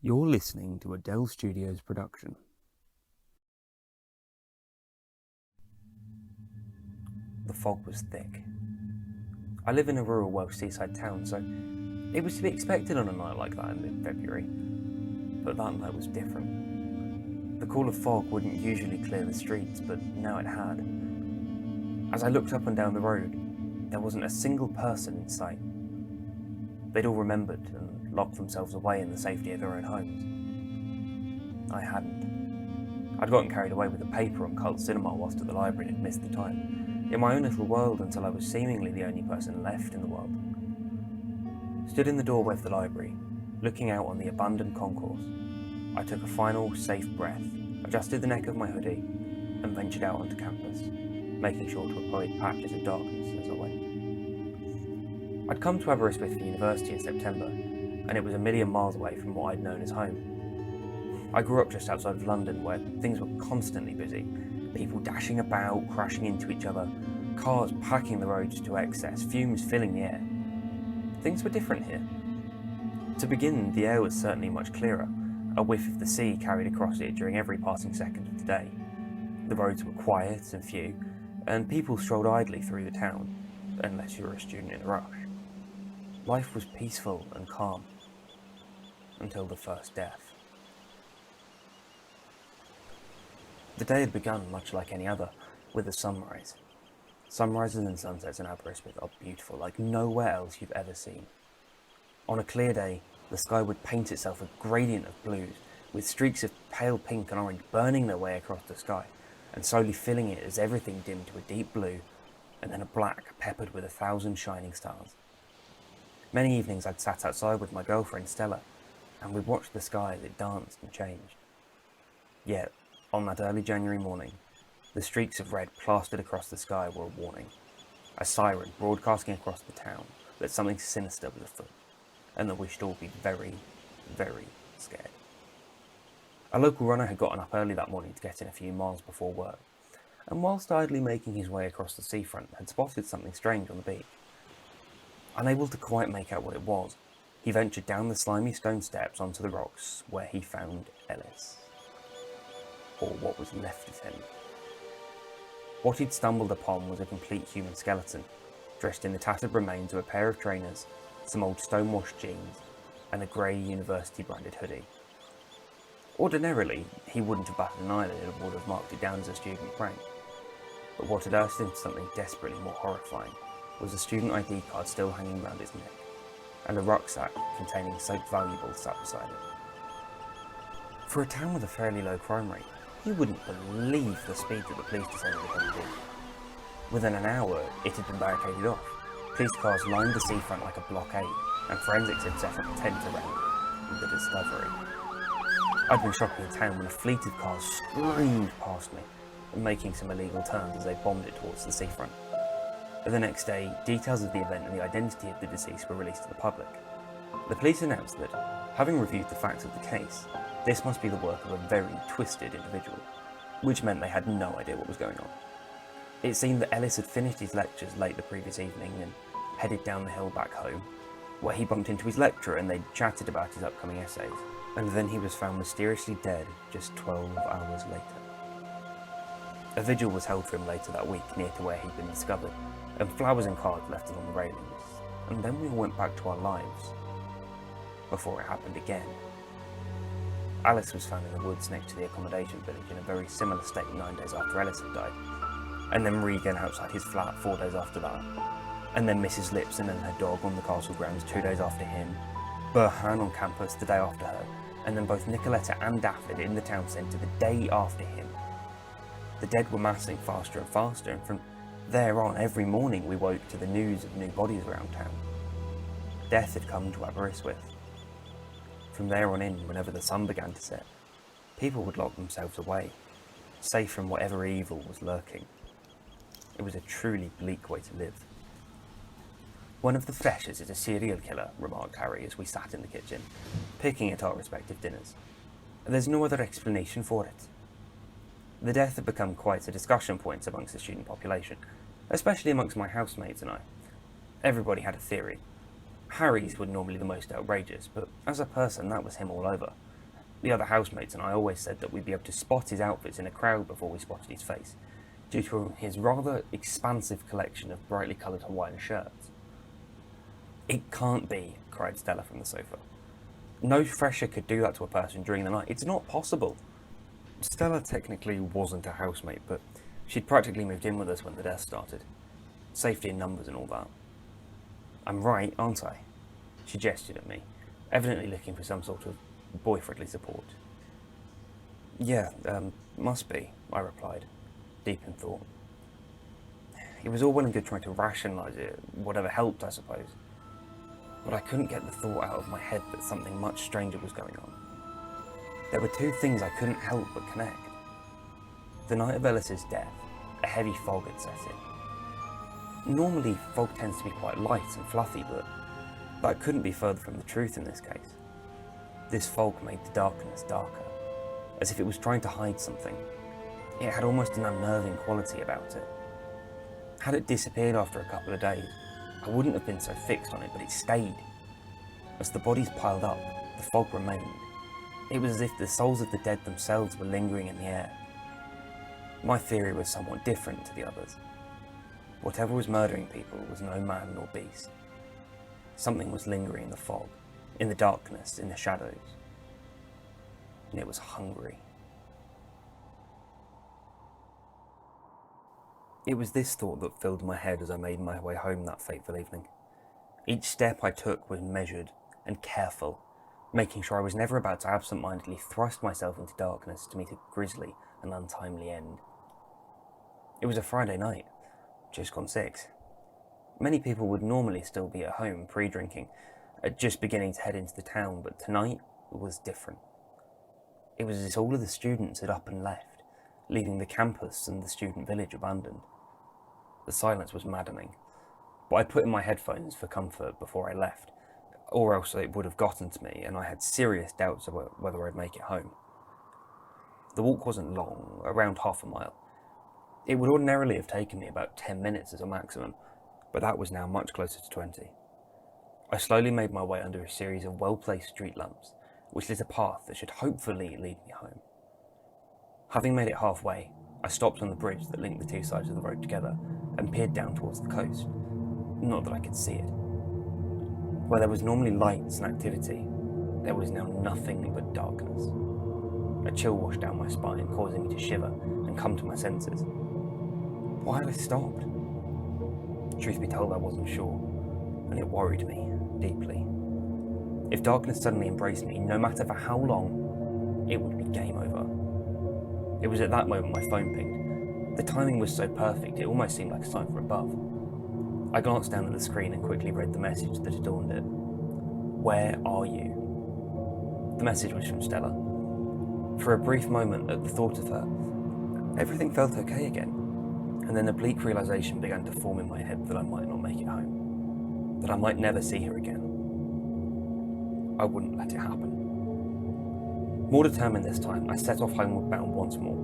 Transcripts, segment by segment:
You're listening to a Dell Studios production. The fog was thick. I live in a rural Welsh seaside town, so it was to be expected on a night like that in mid-February. But that night was different. The call of fog wouldn't usually clear the streets, but now it had. As I looked up and down the road, there wasn't a single person in sight. They'd all remembered and locked themselves away in the safety of their own homes. I hadn't. I'd gotten carried away with the paper on cult cinema whilst at the library and had missed the time, in my own little world until I was seemingly the only person left in the world. Stood in the doorway of the library, looking out on the abandoned concourse, I took a final, safe breath, adjusted the neck of my hoodie, and ventured out onto campus, making sure to avoid patches of darkness as I went. I'd come to Aberystwyth for university in September, and it was a million miles away from what I'd known as home. I grew up just outside of London, where things were constantly busy, people dashing about, crashing into each other, cars packing the roads to excess, fumes filling the air. Things were different here. To begin, the air was certainly much clearer, a whiff of the sea carried across it during every passing second of the day. The roads were quiet and few, and people strolled idly through the town, unless you were a student in a rush. Life was peaceful and calm, until the first death. The day had begun much like any other, with a sunrise. Sunrises and sunsets in Aberystwyth are beautiful, like nowhere else you've ever seen. On a clear day, the sky would paint itself a gradient of blues, with streaks of pale pink and orange burning their way across the sky, and slowly filling it as everything dimmed to a deep blue, and then a black peppered with 1,000 shining stars. Many evenings I'd sat outside with my girlfriend Stella, and we'd watched the sky as it danced and changed. Yet, on that early January morning, the streaks of red plastered across the sky were a warning, a siren broadcasting across the town that something sinister was afoot, and that we should all be very, very scared. A local runner had gotten up early that morning to get in a few miles before work, and whilst idly making his way across the seafront, had spotted something strange on the beach. Unable to quite make out what it was, he ventured down the slimy stone steps onto the rocks, where he found Ellis. Or what was left of him. What he'd stumbled upon was a complete human skeleton, dressed in the tattered remains of a pair of trainers, some old stonewashed jeans, and a grey university-branded hoodie. Ordinarily, he wouldn't have batted an eyelid and would have marked it down as a student prank. But what had urged into something desperately more horrifying was a student ID card still hanging round his neck, and a rucksack containing soaked valuables sat beside it. For a town with a fairly low crime rate, you wouldn't believe the speed that the police descended upon the beach. Within an hour, it had been barricaded off. Police cars lined the seafront like a blockade, and forensics had set up a tent around the discovery. I'd been shopping in town when a fleet of cars screamed past me, making some illegal turns as they bombed it towards the seafront. The next day, details of the event and the identity of the deceased were released to the public. The police announced that, having reviewed the facts of the case, this must be the work of a very twisted individual, which meant they had no idea what was going on. It seemed that Ellis had finished his lectures late the previous evening and headed down the hill back home, where he bumped into his lecturer and they'd chatted about his upcoming essays, and then he was found mysteriously dead just 12 hours later. A vigil was held for him later that week near to where he'd been discovered, and flowers and cards left along the railings, and then we all went back to our lives, before it happened again. Alice was found in the woods next to the accommodation village in a very similar state 9 days after Ellis had died, and then Regan outside his flat 4 days after that, and then Mrs. Lipson and her dog on the castle grounds 2 days after him, Burhan on campus the day after her, and then both Nicoletta and Daffod in the town centre the day after him. The dead were massing faster and faster, and from there on, every morning we woke to the news of new bodies around town. Death had come to Aberystwyth. From there on in, whenever the sun began to set, people would lock themselves away, safe from whatever evil was lurking. It was a truly bleak way to live. "One of the Fleshers is a serial killer," remarked Harry as we sat in the kitchen, picking at our respective dinners. "There's no other explanation for it." The death had become quite a discussion point amongst the student population, especially amongst my housemates and I. Everybody had a theory. Harry's were normally the most outrageous, but as a person, that was him all over. The other housemates and I always said that we'd be able to spot his outfits in a crowd before we spotted his face, due to his rather expansive collection of brightly coloured Hawaiian shirts. "It can't be," cried Stella from the sofa. "No fresher could do that to a person during the night. It's not possible." Stella technically wasn't a housemate, but she'd practically moved in with us when the death started. Safety in numbers and all that. "I'm right, aren't I?" She gestured at me, evidently looking for some sort of boyfriendly support. "Yeah, must be," I replied, deep in thought. It was all well and good trying to rationalise it, whatever helped, I suppose. But I couldn't get the thought out of my head that something much stranger was going on. There were two things I couldn't help but connect. The night of Ellis's death, a heavy fog had set in. Normally, fog tends to be quite light and fluffy, but that couldn't be further from the truth in this case. This fog made the darkness darker, as if it was trying to hide something. It had almost an unnerving quality about it. Had it disappeared after a couple of days, I wouldn't have been so fixed on it, but it stayed. As the bodies piled up, the fog remained. It was as if the souls of the dead themselves were lingering in the air. My theory was somewhat different to the others. Whatever was murdering people was no man nor beast. Something was lingering in the fog, in the darkness, in the shadows. And it was hungry. It was this thought that filled my head as I made my way home that fateful evening. Each step I took was measured and careful, making sure I was never about to absent-mindedly thrust myself into darkness to meet a grisly and untimely end. It was a Friday night, just gone 6. Many people would normally still be at home pre-drinking, just beginning to head into the town, but tonight was different. It was as if all of the students had up and left, leaving the campus and the student village abandoned. The silence was maddening, but I put in my headphones for comfort before I left, or else it would have gotten to me, and I had serious doubts about whether I'd make it home. The walk wasn't long, around half a mile. It would ordinarily have taken me about 10 minutes as a maximum, but that was now much closer to 20. I slowly made my way under a series of well-placed street lamps, which lit a path that should hopefully lead me home. Having made it halfway, I stopped on the bridge that linked the two sides of the road together and peered down towards the coast. Not that I could see it. Where there was normally lights and activity, there was now nothing but darkness. A chill washed down my spine, causing me to shiver and come to my senses. Why had I stopped? Truth be told, I wasn't sure, and it worried me deeply. If darkness suddenly embraced me, no matter for how long, it would be game over. It was at that moment my phone pinged. The timing was so perfect, it almost seemed like a sign from above. I glanced down at the screen and quickly read the message that adorned it. "Where are you?" The message was from Stella. For a brief moment, at the thought of her, everything felt okay again, and then a bleak realization began to form in my head that I might not make it home, that I might never see her again. I wouldn't let it happen. More determined this time, I set off homeward bound once more.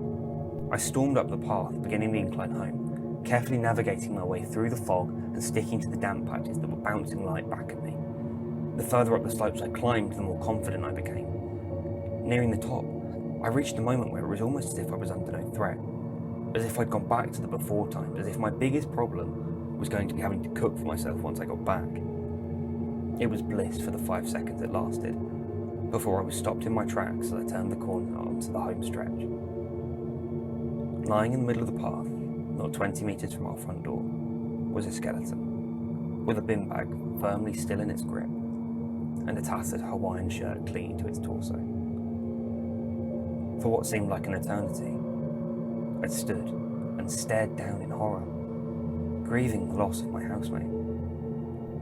I stormed up the path, beginning the incline home, carefully navigating my way through the fog and sticking to the damp patches that were bouncing light back at me. The further up the slopes I climbed, the more confident I became. Nearing the top, I reached a moment where it was almost as if I was under no threat, as if I'd gone back to the before times, as if my biggest problem was going to be having to cook for myself once I got back. It was bliss for the 5 seconds it lasted, before I was stopped in my tracks as I turned the corner onto the home stretch. Lying in the middle of the path, not 20 metres from our front door, was a skeleton, with a bin bag firmly still in its grip, and a tattered Hawaiian shirt clinging to its torso. For what seemed like an eternity, I stood and stared down in horror, grieving the loss of my housemate.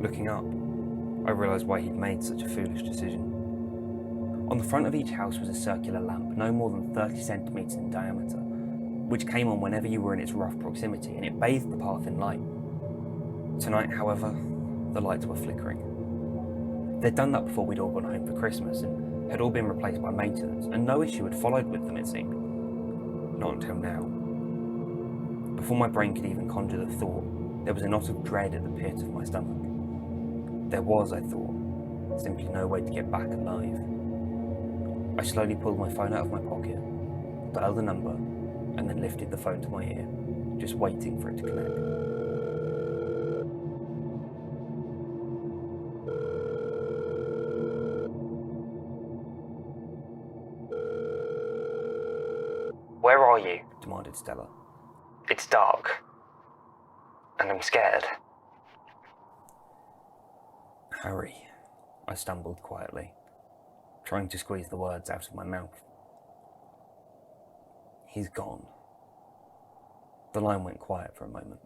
Looking up, I realised why he'd made such a foolish decision. On the front of each house was a circular lamp, no more than 30 centimetres in diameter, which came on whenever you were in its rough proximity, and it bathed the path in light. Tonight, however, the lights were flickering. They'd done that before we'd all gone home for Christmas, and had all been replaced by maintenance, and no issue had followed with them, it seemed. Not until now. Before my brain could even conjure the thought, there was a knot of dread at the pit of my stomach. There was, I thought, simply no way to get back alive. I slowly pulled my phone out of my pocket, dialed the number, and then lifted the phone to my ear, just waiting for it to connect. Where are you? Demanded Stella. It's dark. And I'm scared. Harry, I stumbled quietly, trying to squeeze the words out of my mouth. He's gone. The line went quiet for a moment.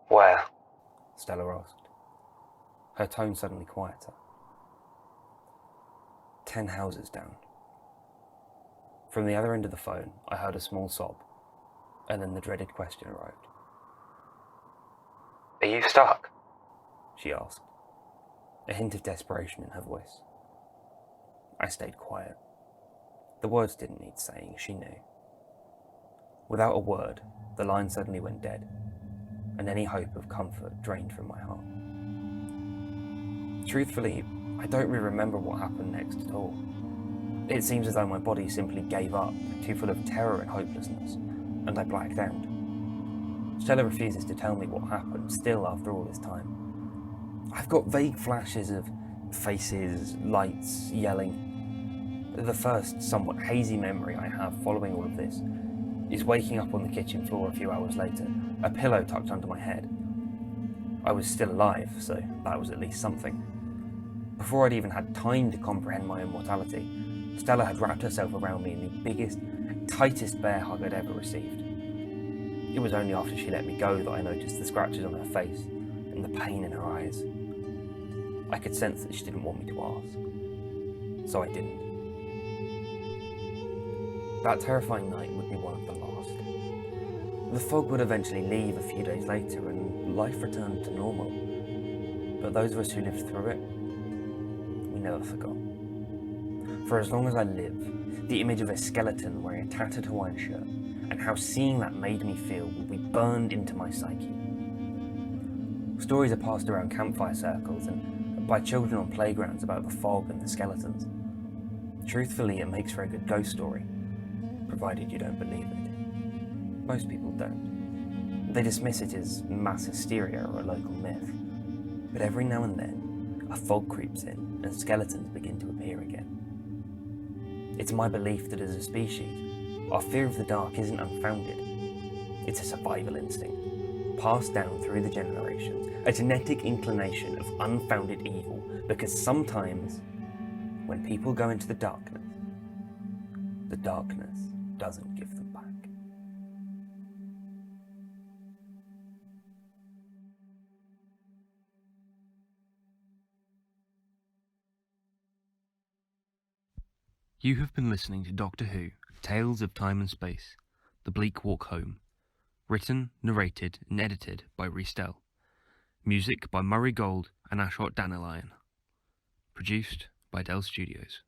Where? Stella asked, her tone suddenly quieter. 10 houses down. From the other end of the phone, I heard a small sob, and then the dreaded question arrived. Are you stuck? She asked, a hint of desperation in her voice. I stayed quiet. The words didn't need saying, she knew. Without a word, the line suddenly went dead, and any hope of comfort drained from my heart. Truthfully, I don't really remember what happened next at all. It seems as though my body simply gave up, too full of terror and hopelessness, and I blacked out. Stella refuses to tell me what happened, still after all this time. I've got vague flashes of faces, lights, yelling. The first, somewhat hazy memory I have following all of this is waking up on the kitchen floor a few hours later, a pillow tucked under my head. I was still alive, so that was at least something. Before I'd even had time to comprehend my own mortality, Stella had wrapped herself around me in the biggest, tightest bear hug I'd ever received. It was only after she let me go that I noticed the scratches on her face and the pain in her eyes. I could sense that she didn't want me to ask, so I didn't. That terrifying night would be one of the last. The fog would eventually leave a few days later and life returned to normal. But those of us who lived through it, we never forgot. For as long as I live, the image of a skeleton wearing a tattered Hawaiian shirt and how seeing that made me feel will be burned into my psyche. Stories are passed around campfire circles and by children on playgrounds about the fog and the skeletons. Truthfully, it makes for a good ghost story, provided you don't believe it. Most people don't. They dismiss it as mass hysteria or a local myth. But every now and then, a fog creeps in and skeletons begin to appear again. It's my belief that as a species, our fear of the dark isn't unfounded. It's a survival instinct, passed down through the generations, a genetic inclination of unfounded evil, because sometimes, when people go into the darkness doesn't give them back. You have been listening to Doctor Who, Tales of Time and Space, The Bleak Walk Home. Written, narrated, and edited by Rhys Dell. Music by Murray Gold and Ashot Danilian. Produced by Dell Studios.